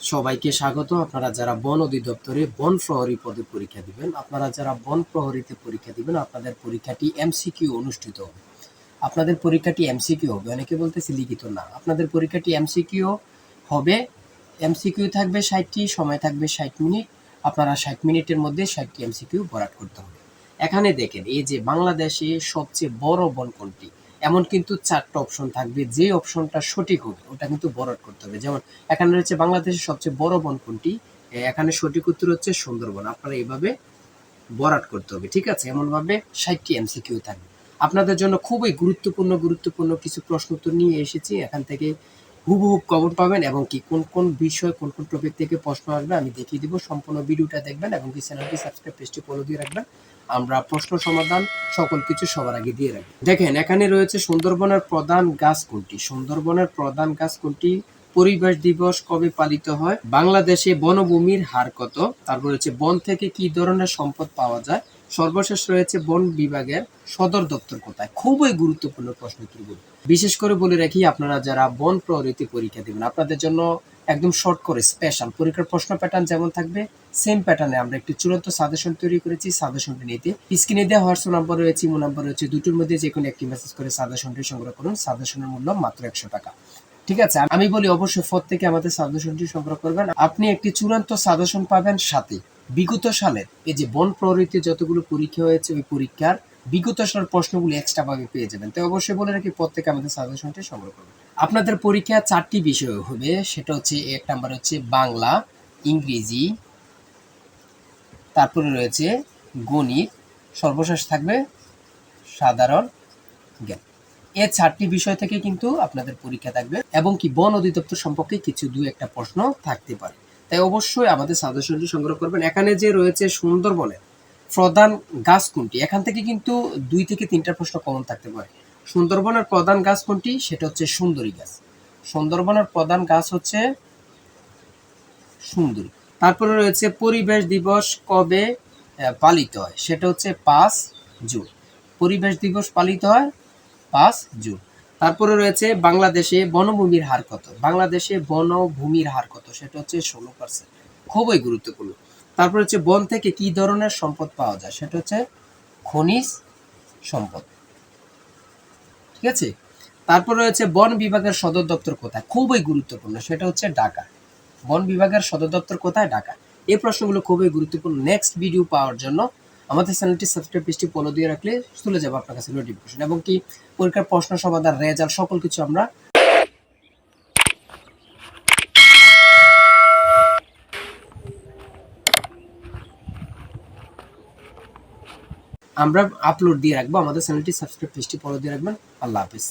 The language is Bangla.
সবাইকে স্বাগত। আপনারা যারা বন অধিদপ্তরে বন প্রহরী পদে পরীক্ষা দিবেন, আপনারা যারা বন প্রহরীতে পরীক্ষা দিবেন, আপনাদের পরীক্ষাটি এমসিকিউ অনুষ্ঠিত হবে। আপনাদের পরীক্ষাটি এমসিকিউ হবে, অনেকে বলতেছে লিখিত না। আপনাদের পরীক্ষাটি এমসিকিউ হবে। এমসিকিউ থাকবে 60টি, সময় থাকবে 60 মিনিট। আপনারা 60 মিনিটের মধ্যে 60টি এমসিকিউ ভরাট করতে হবে। এখানে দেখেন, এই যে বাংলাদেশে সবচেয়ে বড় বন কোনটি, এমন কিন্তু 4টা অপশন থাকবে। যে অপশনটা সঠিক হবে ওটা কিন্তু ভরাট করতে হবে। যেমন এখানে রয়েছে বাংলাদেশের সবচেয়ে বড় বন কোনটি, এখানে সঠিক উত্তর হচ্ছে সুন্দরবন। আপনারা এইভাবে ভরাট করতে হবে, ঠিক আছে? এমনভাবে 60টি এমসিকিউ থাকবে। আপনাদের জন্য খুবই গুরুত্বপূর্ণ কিছু প্রশ্ন উত্তর নিয়ে এসেছি। এখান থেকে হুবহু কমন পাবেন, এবং কি কোন কোন বিষয়, কোন কোন টপিক থেকে প্রশ্ন আসবে আমি দেখিয়ে দিব। সম্পূর্ণ ভিডিওটা দেখবেন এবং কি চ্যানেলটি সাবস্ক্রাইব, পেজটি ফলো দিয়ে রাখবেন। আমরা প্রশ্ন সমাধান সকল কিছু সবার আগে দিয়ে রাখি। দেখেন, এখানে রয়েছে সুন্দরবনের প্রধান গাছ কোনটি। সুন্দরবনের প্রধান গাছ কোনটি? পরিবেশ দিবস কবে পালিত হয়? বাংলাদেশে বনভূমির হার কত? তারপর হচ্ছে বন থেকে কি ধরনের সম্পদ পাওয়া যায়? সর্বশেষ রয়েছে বন বিভাগের সদর দপ্তর কোথায়? খুবই গুরুত্বপূর্ণ প্রশ্ন উত্তরগুলো। বিশেষ করে বলে রাখি, আপনারা যারা বন প্রহরীতে পরীক্ষা দেবেন, আপনাদের জন্য একদম শর্ট করে স্পেশাল পরীক্ষার প্রশ্ন প্যাটার্ন যেমন থাকবে, সেম প্যাটার্নে আমরা একটি চূড়ান্ত সাজেশন তৈরি করেছি। সাজেশনটি নিতে স্ক্রিনে দেওয়া হোয়াটসঅ্যাপ নাম্বার রয়েছে, ইমো নাম্বার রয়েছে, দুটোর মধ্যে যে কোনো একটি মেসেজ করে সাজেশনটি সংগ্রহ করুন। সাজেশনের মূল্য মাত্র 100 টাকা। ঠিক আছে, আমি বলি অবশ্যই ফোর থেকে আমাদের সাজেশনটি সংগ্রহ করবেন। আপনি একটি চূড়ান্ত সাজেশন পাবেন, সাথে বিগত সালের এই যে বন প্রহরীতে যতগুলো পরীক্ষা হয়েছে ওই পরীক্ষার বিগত সালের প্রশ্নগুলো এক্সট্রা ভাবে পেয়ে যাবেন। তো অবশ্যই বলে রাখি, প্রত্যেকে আমাদের সাজেশনটি সংগ্রহ করবেন। আপনাদের পরীক্ষা 4টি বিষয় হবে। সেটা হচ্ছে, এক নাম্বার হচ্ছে বাংলা, ইংরেজি, তারপরে রয়েছে গণিত, সর্বশেষ থাকবে সাধারণ জ্ঞান। এই 4টি বিষয় থেকে কিন্তু আপনাদের পরীক্ষা থাকবে, এবং কি বন অধিদপ্তর সম্পর্কে কিছু দু একটা প্রশ্ন থাকতে পারে। তাই অবশ্যই আমাদের সাজেশনটি সংগ্রহ করবেন। এখানে যে রয়েছে সুন্দরবনের প্রধান গাছ কোনটি, এখান থেকে কিন্তু 2 থেকে 3টা প্রশ্ন কমন থাকতে পারে। সুন্দরবনের প্রধান গাছ কোনটি? সেটা হচ্ছে সুন্দরী গাছ। সুন্দরবনের প্রধান গাছ হচ্ছে সুন্দরী। তারপরে রয়েছে পরিবেশ দিবস কবে পালিত হয়? সেটা হচ্ছে 5 জুন। পরিবেশ দিবস পালিত হয় 5 জুন। তারপরে রয়েছে বাংলাদেশে বনভূমির হার কত? বাংলাদেশে বনভূমির হার কত? সেটা হচ্ছে 16%। খুবই গুরুত্বপূর্ণ। তারপর হচ্ছে বন থেকে কি ধরনের সম্পদ পাওয়া যায়? সেটা হচ্ছে খনিজ সম্পদ। ঠিক আছে, তারপর রয়েছে বন বিভাগের সদর দপ্তর কোথায়? খুবই গুরুত্বপূর্ণ, সেটা হচ্ছে ঢাকা। বন বিভাগের সদর দপ্তর কোথায়? ঢাকা। এই প্রশ্নগুলো খুবই গুরুত্বপূর্ণ। নেক্সট ভিডিও পাওয়ার জন্য আমাদের চ্যানেলটি সাবস্ক্রাইব, পেজটি ফলো দিয়ে রাখলে চলে যাবে আপনার কাছে নোটিফিকেশন, এবং কি পরীক্ষার প্রশ্ন সমাধান, রেজাল্ট সকল কিছু আমরা আপলোড দিয়ে রাখবো। আমাদের চ্যানেলটি সাবস্ক্রাইব, পেজটি ফলো দিয়ে রাখবেন। আল্লাহ হাফেজ।